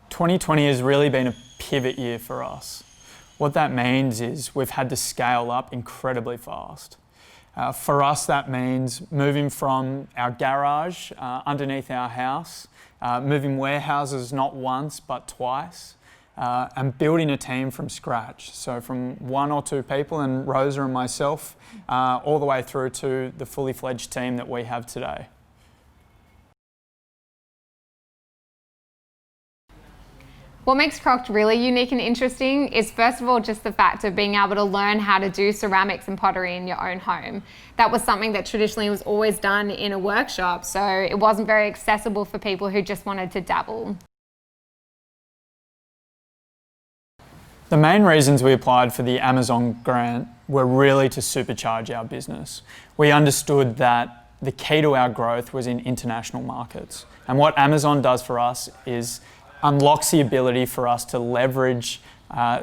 2020 has really been a pivot year for us. What that means is we've had to scale up incredibly fast. For us, that means moving from our garage underneath our house, moving warehouses not once but twice, and building a team from scratch. So from 1 or 2 people, and Rosa and myself, all the way through to the fully fledged team that we have today. What makes Crocked really unique and interesting is, first of all, just the fact of being able to learn how to do ceramics and pottery in your own home. That was something that traditionally was always done in a workshop, so it wasn't very accessible for people who just wanted to dabble. The main reasons we applied for the Amazon grant were really to supercharge our business. We understood that the key to our growth was in international markets. And what Amazon does for us is unlocks the ability for us to leverage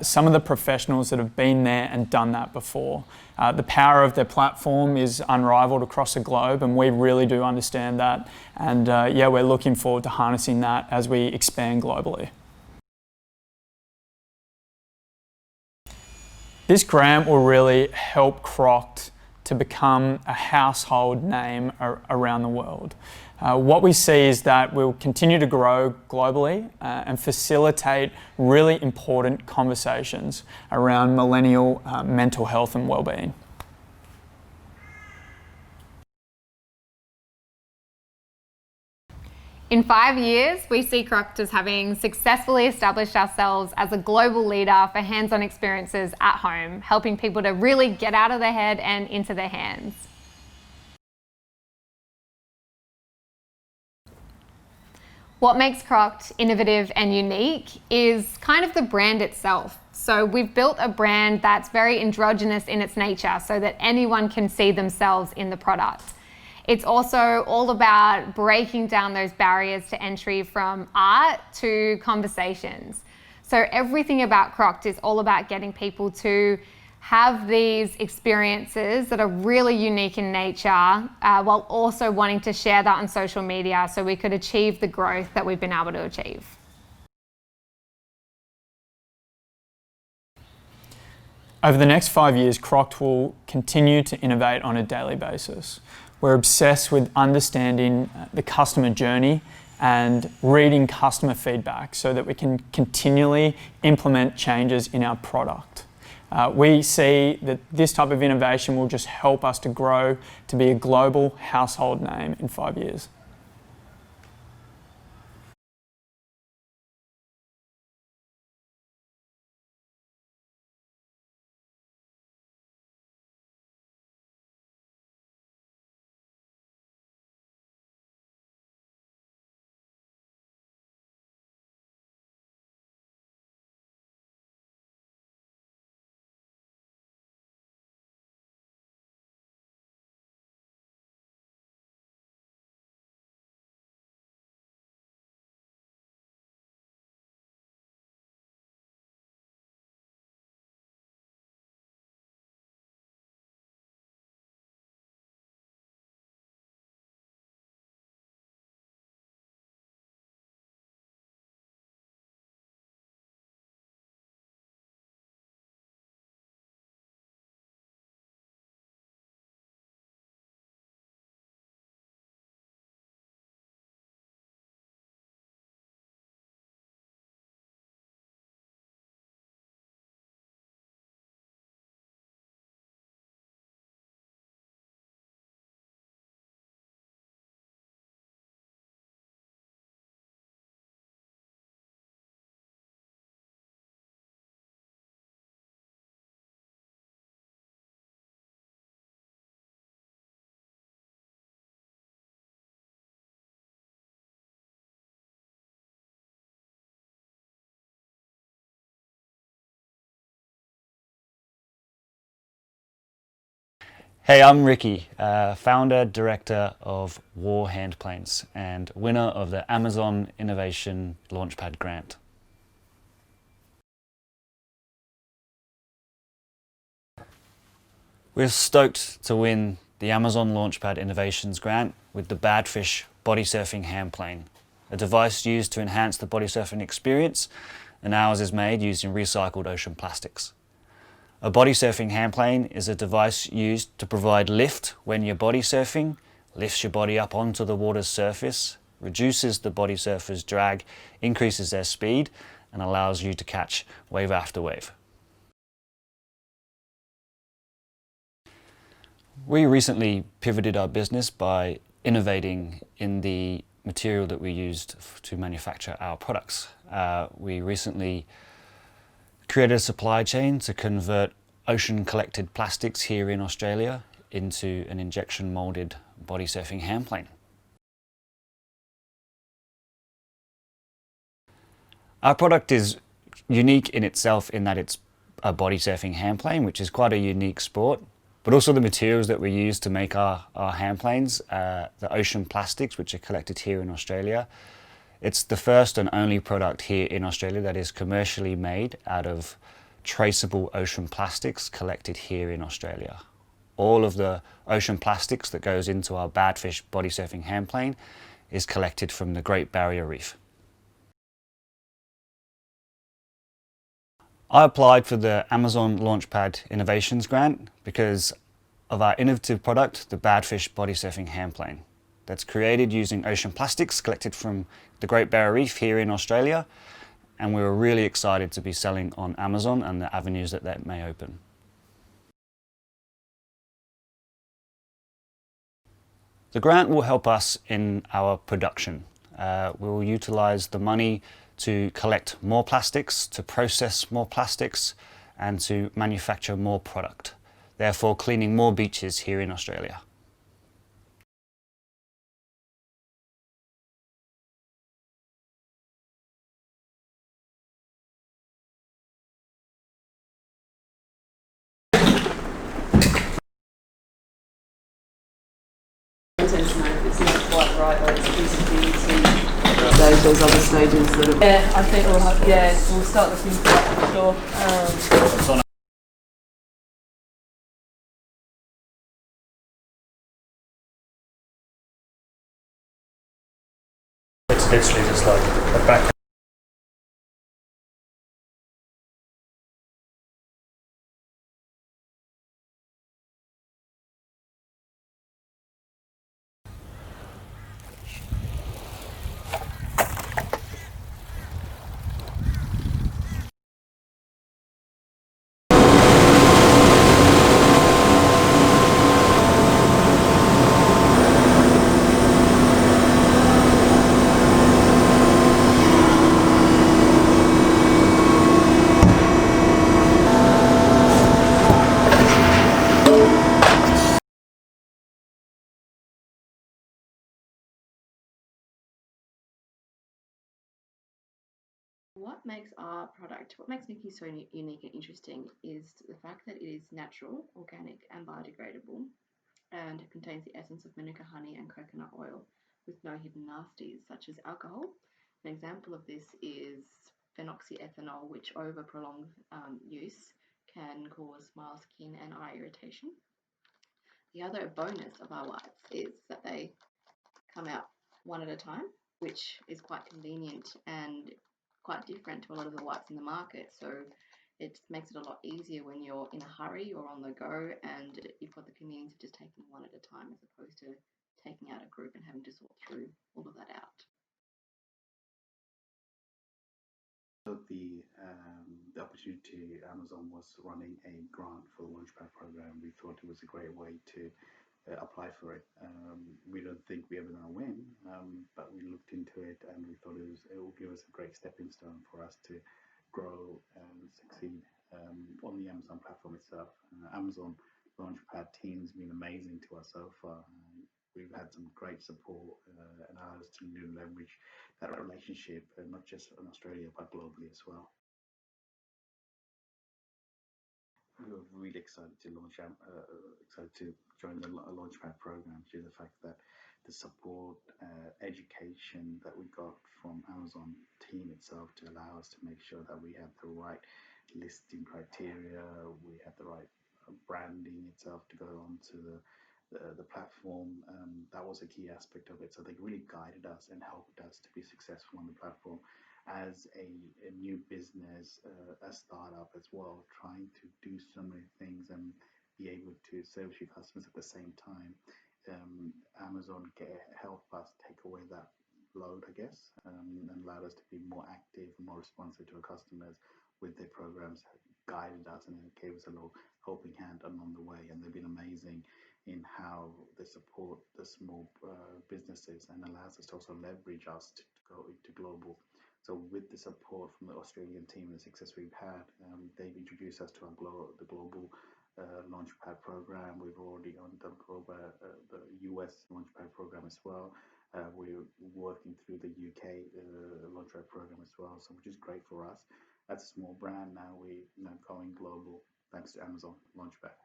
some of the professionals that have been there and done that before. The power of their platform is unrivaled across the globe, and we really do understand that. And yeah, we're looking forward to harnessing that as we expand globally. This grant will really help Crocked to become a household name around the world. What we see is that we'll continue to grow globally and facilitate really important conversations around millennial mental health and well-being. In 5 years, we see Crocked as having successfully established ourselves as a global leader for hands-on experiences at home, helping people to really get out of their head and into their hands. What makes Crocked innovative and unique is kind of the brand itself. So we've built a brand that's very androgynous in its nature so that anyone can see themselves in the product. It's also all about breaking down those barriers to entry from art to conversations. So everything about Crocked is all about getting people to have these experiences that are really unique in nature while also wanting to share that on social media so we could achieve the growth that we've been able to achieve. Over the next 5 years, Crocked will continue to innovate on a daily basis. We're obsessed with understanding the customer journey and reading customer feedback so that we can continually implement changes in our product. We see that this type of innovation will just help us to grow to be a global household name in 5 years. Hey, I'm Ricky, founder, director of War Hand Planes and winner of the Amazon Innovation Launchpad grant. We're stoked to win the Amazon Launchpad Innovations grant with the Badfish body surfing hand plane. a device used to enhance the body surfing experience, and ours is made using recycled ocean plastics. A body surfing handplane is a device used to provide lift when you're body surfing, lifts your body up onto the water's surface, reduces the body surfer's drag, increases their speed, and allows you to catch wave after wave. We recently pivoted our business by innovating in the material that we used to manufacture our products. We recently created a supply chain to convert ocean collected plastics here in Australia into an injection molded body surfing handplane. Our product is unique in itself in that it's a body surfing handplane, which is quite a unique sport, but also the materials that we use to make our handplanes, the ocean plastics, which are collected here in Australia. It's the first and only product here in Australia that is commercially made out of traceable ocean plastics collected here in Australia. All of the ocean plastics that goes into our Badfish body surfing handplane is collected from the Great Barrier Reef. I applied for the Amazon Launchpad Innovations Grant because of our innovative product, the Badfish body surfing handplane, that's created using ocean plastics collected from the Great Barrier Reef here in Australia, and we were really excited to be selling on Amazon and the avenues that that may open. The grant will help us in our production. We will utilise the money to collect more plastics, to process more plastics, and to manufacture more product, therefore cleaning more beaches here in Australia. It's not quite right, or it's feasibility. Those other stages that are. Yeah, I think we'll have. Yeah, we'll start looking for that for sure. It's literally just like a back. What makes our product, what makes Nikki so unique and interesting is the fact that it is natural, organic, and biodegradable, and it contains the essence of manuka honey and coconut oil with no hidden nasties such as alcohol. An example of this is phenoxyethanol, which over prolonged use can cause mild skin and eye irritation. The other bonus of our whites is that they come out one at a time, which is quite convenient and quite different to a lot of the whites in the market. So it makes it a lot easier when you're in a hurry or on the go, and you've got the convenience of just taking one at a time as opposed to taking out a group and having to sort through all of that out. So the opportunity, Amazon was running a grant for the Launchpad program. We thought it was a great way to apply for it. We don't think we're ever going to win, but we looked into it and we thought it will give us a great stepping stone for us to grow and succeed on the Amazon platform itself. Amazon Launchpad team's been amazing to us so far. We've had some great support and allowed us to leverage that relationship, not just in Australia but globally as well. We were really excited to join the Launchpad program due to the fact that the support, education that we got from Amazon team itself to allow us to make sure that we had the right listing criteria, we had the right branding itself to go on to the the platform, that was a key aspect of it. So they really guided us and helped us to be successful on the platform. As a new business, a startup as well, trying to do so many things and be able to service your customers at the same time, Amazon helped us take away that load, I guess, and allowed us to be more active, more responsive to our customers with their programs, guided us and gave us a little helping hand along the way. And they've been amazing in how they support the small businesses and allows us to also leverage us to go into global. So with the support from the Australian team and the success we've had, they've introduced us to the global Launchpad program. We've already done the US Launchpad program as well. We're working through the UK Launchpad program as well, so which is great for us. As a small brand now, we're going global thanks to Amazon Launchpad.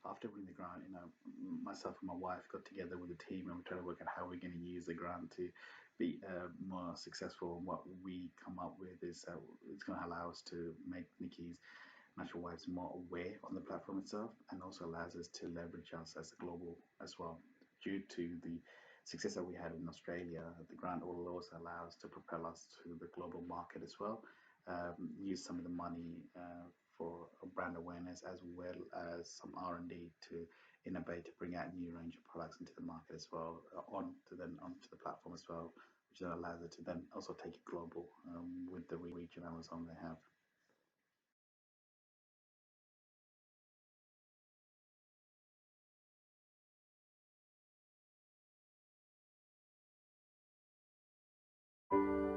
After winning the grant, myself and my wife got together with the team and we tried to work out how we're going to use the grant to be more successful. And what we come up with is it's going to allow us to make Nikki's natural wives more aware on the platform itself, and also allows us to leverage us as a global as well. Due to the success that we had in Australia, the grant will also allow us to propel us to the global market as well. Use some of the money for brand awareness, as well as some R&D to innovate, to bring out new range of products into the market as well, onto the platform as well, which then allows it to then also take it global with the reach of Amazon they have.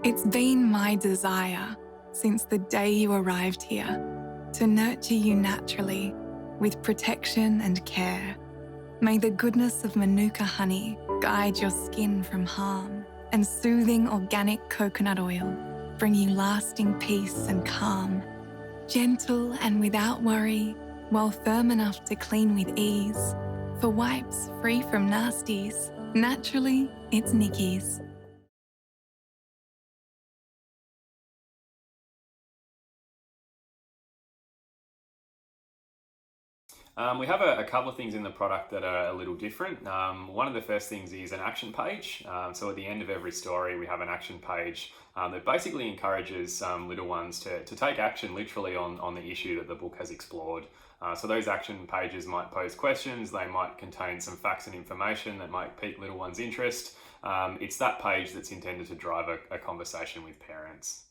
It's been my desire since the day you arrived here to nurture you naturally with protection and care. May the goodness of Manuka honey guide your skin from harm, and soothing organic coconut oil bring you lasting peace and calm. Gentle and without worry, while firm enough to clean with ease. For wipes free from nasties, naturally, it's Nikki's. We have a couple of things in the product that are a little different. One of the first things is an action page. So at the end of every story, we have an action page that basically encourages little ones to take action literally on the issue that the book has explored. So those action pages might pose questions, they might contain some facts and information that might pique little ones' interest. It's that page that's intended to drive a conversation with parents.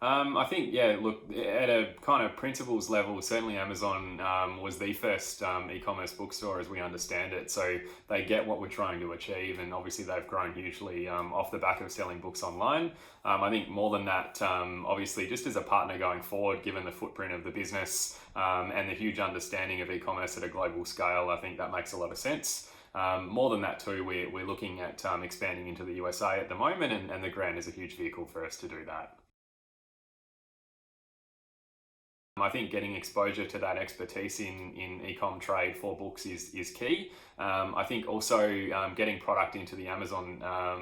I think, yeah, look, at a kind of principles level, certainly Amazon was the first e-commerce bookstore as we understand it. So they get what we're trying to achieve, and obviously they've grown hugely off the back of selling books online. I think more than that, obviously just as a partner going forward, given the footprint of the business and the huge understanding of e-commerce at a global scale, I think that makes a lot of sense. More than that too, we're looking at expanding into the USA at the moment, and the grant is a huge vehicle for us to do that. I think getting exposure to that expertise in e-com trade for books is key. I think also getting product into the Amazon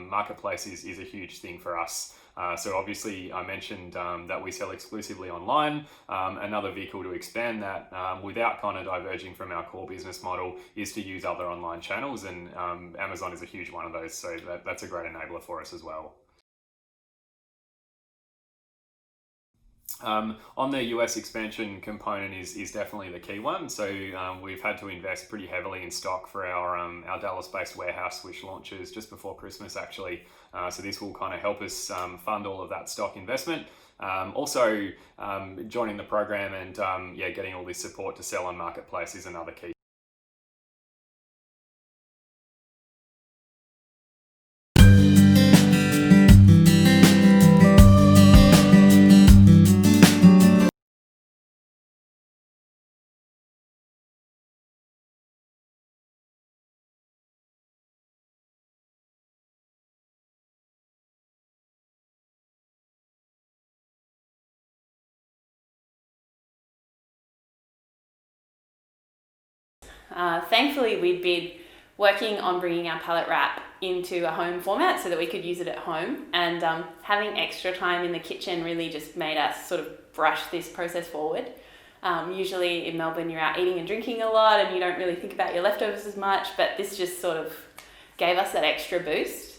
marketplace is a huge thing for us. So obviously I mentioned that we sell exclusively online. Another vehicle to expand that without kind of diverging from our core business model is to use other online channels, and Amazon is a huge one of those, so that's a great enabler for us as well. On the US expansion component is definitely the key one. So we've had to invest pretty heavily in stock for our Dallas-based warehouse, which launches just before Christmas actually. So this will kind of help us fund all of that stock investment. Also joining the program and getting all this support to sell on marketplace is another key. Thankfully, we bid working on bringing our pallet wrap into a home format so that we could use it at home, and having extra time in the kitchen really just made us sort of brush this process forward. Usually in Melbourne you're out eating and drinking a lot and you don't really think about your leftovers as much, but this just sort of gave us that extra boost.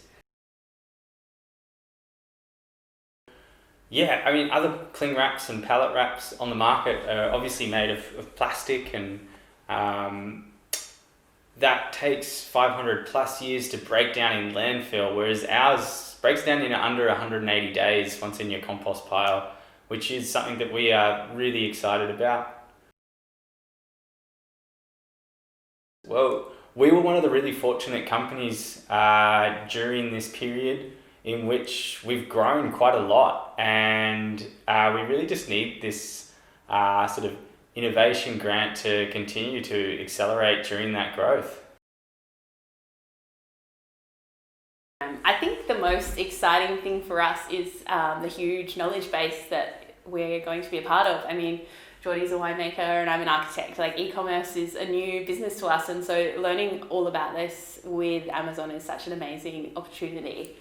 Yeah, I mean, other cling wraps and pallet wraps on the market are obviously made of plastic, and that takes 500 plus years to break down in landfill, whereas ours breaks down in under 180 days once in your compost pile, which is something that we are really excited about. Well, we were one of the really fortunate companies during this period in which we've grown quite a lot, and we really just need this sort of innovation grant to continue to accelerate during that growth. I think the most exciting thing for us is the huge knowledge base that we're going to be a part of. I mean, Geordie's a winemaker and I'm an architect. Like, e-commerce is a new business to us, and so learning all about this with Amazon is such an amazing opportunity.